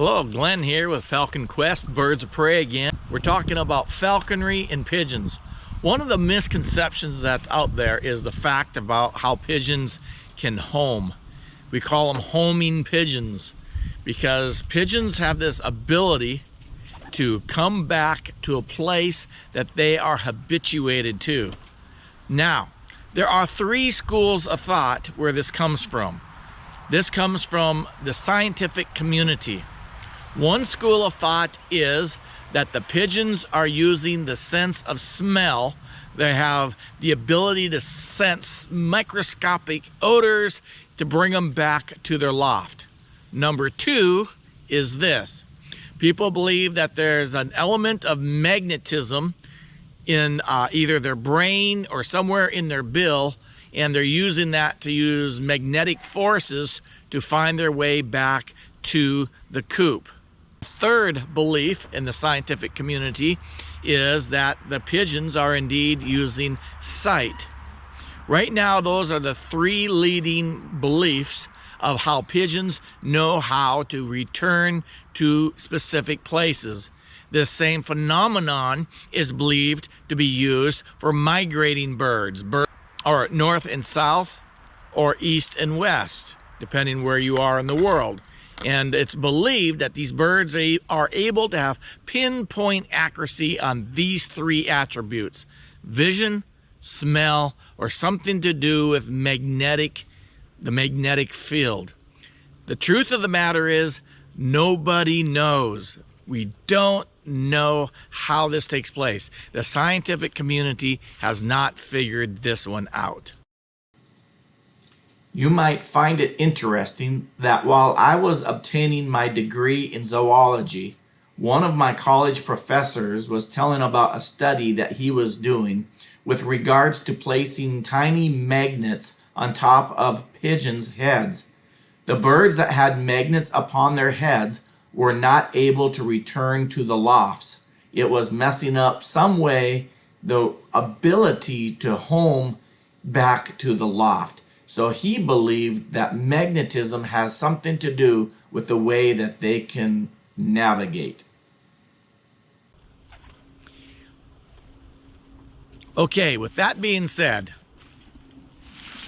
Hello, Glenn here with Falcon Quest, Birds of Prey again. We're talking about falconry and pigeons. One of the misconceptions that's out there is the fact about how pigeons can home. We call them homing pigeons because pigeons have this ability to come back to a place that they are habituated to. Now, there are three schools of thought where this comes from. This comes from the scientific community. One school of thought is that the pigeons are using the sense of smell. They have the ability to sense microscopic odors to bring them back to their loft. Number two is this. People believe that there's an element of magnetism in either their brain or somewhere in their bill, and they're using that to use magnetic forces to find their way back to the coop. Third belief in the scientific community is that the pigeons are indeed using sight. Right now, those are the three leading beliefs of how pigeons know how to return to specific places. This same phenomenon is believed to be used for migrating birds, or north and south, or east and west, depending where you are in the world. And it's believed that these birds are able to have pinpoint accuracy on these three attributes: vision, smell, or something to do with the magnetic field. The truth of the matter is, nobody knows. We don't know how this takes place. The scientific community has not figured this one out. You might find it interesting that while I was obtaining my degree in zoology, one of my college professors was telling about a study that he was doing with regards to placing tiny magnets on top of pigeons' heads. The birds that had magnets upon their heads were not able to return to the lofts. It was messing up some way the ability to home back to the loft. So he believed that magnetism has something to do with the way that they can navigate. Okay, with that being said,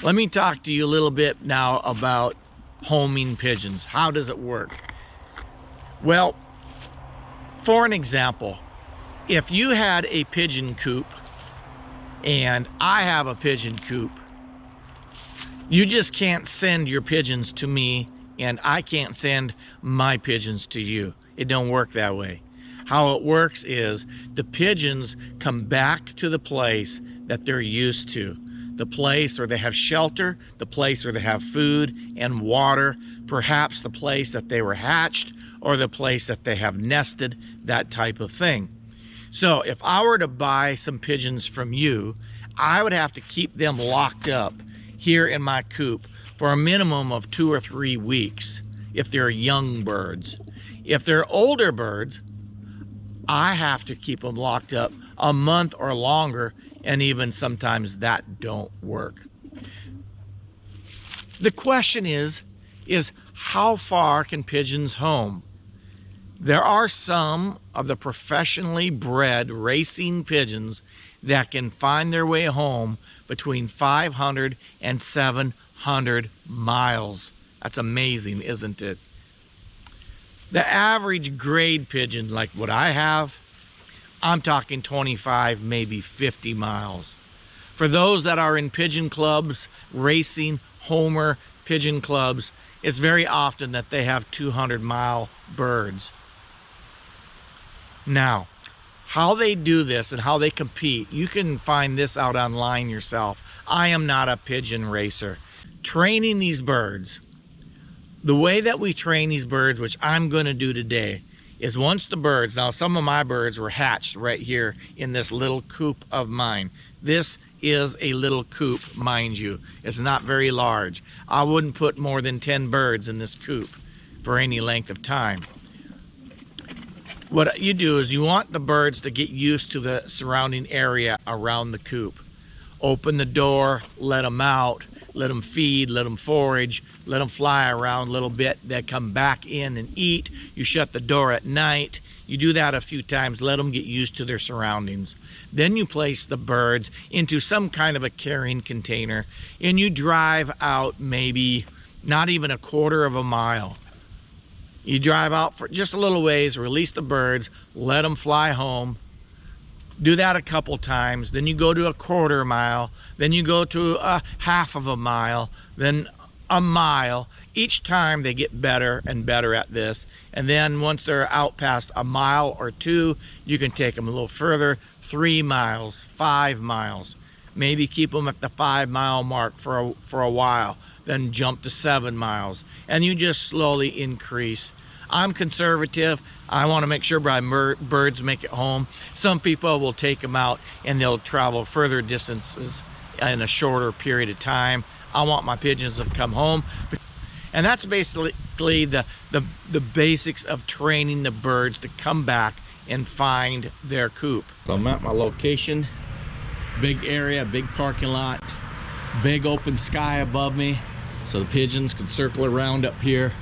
let me talk to you a little bit now about homing pigeons. How does it work? Well, for an example, if you had a pigeon coop and I have a pigeon coop, you just can't send your pigeons to me and I can't send my pigeons to you. It don't work that way. How it works is the pigeons come back to the place that they're used to. The place where they have shelter, the place where they have food and water, perhaps the place that they were hatched or the place that they have nested, that type of thing. So if I were to buy some pigeons from you, I would have to keep them locked up here in my coop for a minimum of 2 or 3 weeks if they're young birds. If they're older birds, I have to keep them locked up a month or longer, and even sometimes that don't work. The question is how far can pigeons home? There are some of the professionally bred racing pigeons that can find their way home between 500 and 700 miles. That's amazing, isn't it? The average grade pigeon, like what I have, I'm talking 25, maybe 50 miles. For those that are in pigeon clubs, racing, homer pigeon clubs, it's very often that they have 200-mile birds. Now, how they do this and how they compete, you can find this out online yourself. I am not a pigeon racer. Training these birds, the way that we train these birds, which I'm going to do today, is once the birds, now some of my birds were hatched right here in this little coop of mine. This is a little coop, mind you. It's not very large. I wouldn't put more than 10 birds in this coop for any length of time. What you do is you want the birds to get used to the surrounding area around the coop. Open the door, let them out, let them feed, let them forage, let them fly around a little bit. They come back in and eat. You shut the door at night. You do that a few times, let them get used to their surroundings. Then you place the birds into some kind of a carrying container, and you drive out maybe not even a quarter of a mile. You drive out for just a little ways, release the birds, let them fly home. Do that a couple times. Then you go to a quarter mile. Then you go to a half of a mile. Then a mile. Each time they get better and better at this. And then once they're out past a mile or two, you can take them a little further. 3 miles, 5 miles. Maybe keep them at the 5 mile mark for a while. Then jump to 7 miles. And you just slowly increase. I'm conservative. I want to make sure my birds make it home. Some people will take them out and they'll travel further distances in a shorter period of time. I want my pigeons to come home. And that's basically the basics of training the birds to come back and find their coop. So I'm at my location. Big area, big parking lot, big open sky above me. So the pigeons can circle around up here,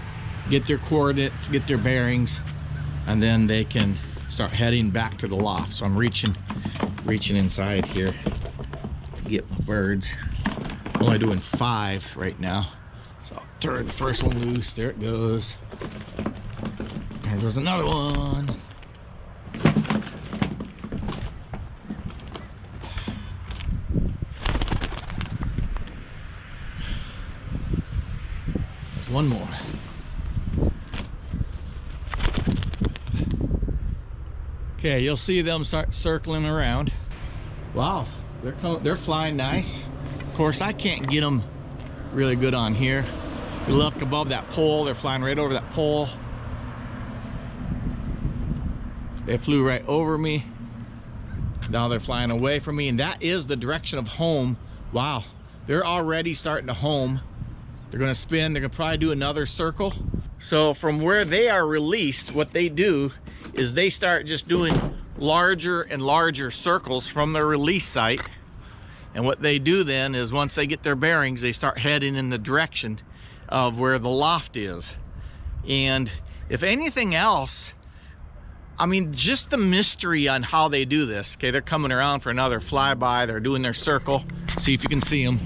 get their coordinates, get their bearings, and then they can start heading back to the loft. So I'm reaching inside here to get my birds. I'm only doing 5 right now. So I'll turn the first one loose. There it goes. There goes another one. There's one more. Okay, you'll see them start circling around. Wow, they're flying nice. Of course, I can't get them really good on here. If you look above that pole, they're flying right over that pole. They flew right over me. Now they're flying away from me, and that is the direction of home. Wow, they're already starting to home. They're gonna spin, they're gonna probably do another circle. So from where they are released, what they do is they start just doing larger and larger circles from their release site. And what they do then is once they get their bearings, they start heading in the direction of where the loft is. And if anything else, I mean, just the mystery on how they do this. Okay, they're coming around for another flyby. They're doing their circle. See if you can see them.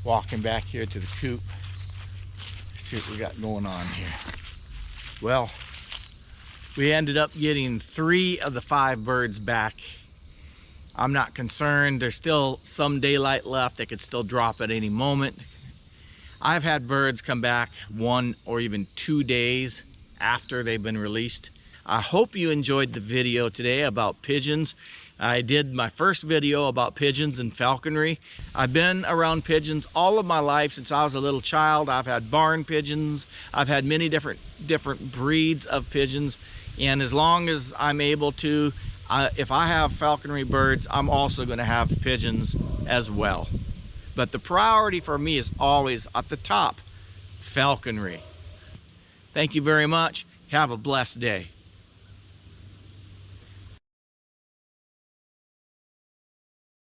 Walking back here to the coop. See what we got going on here. Well, we ended up getting 3 of the 5 birds back. I'm not concerned. There's still some daylight left. They could still drop at any moment. I've had birds come back 1 or even 2 days after they've been released. I hope you enjoyed the video today about pigeons. I did my first video about pigeons and falconry. I've been around pigeons all of my life since I was a little child. I've had barn pigeons. I've had many different breeds of pigeons. And as long as I'm able to, if I have falconry birds, I'm also going to have pigeons as well. But the priority for me is always at the top, falconry. Thank you very much. Have a blessed day.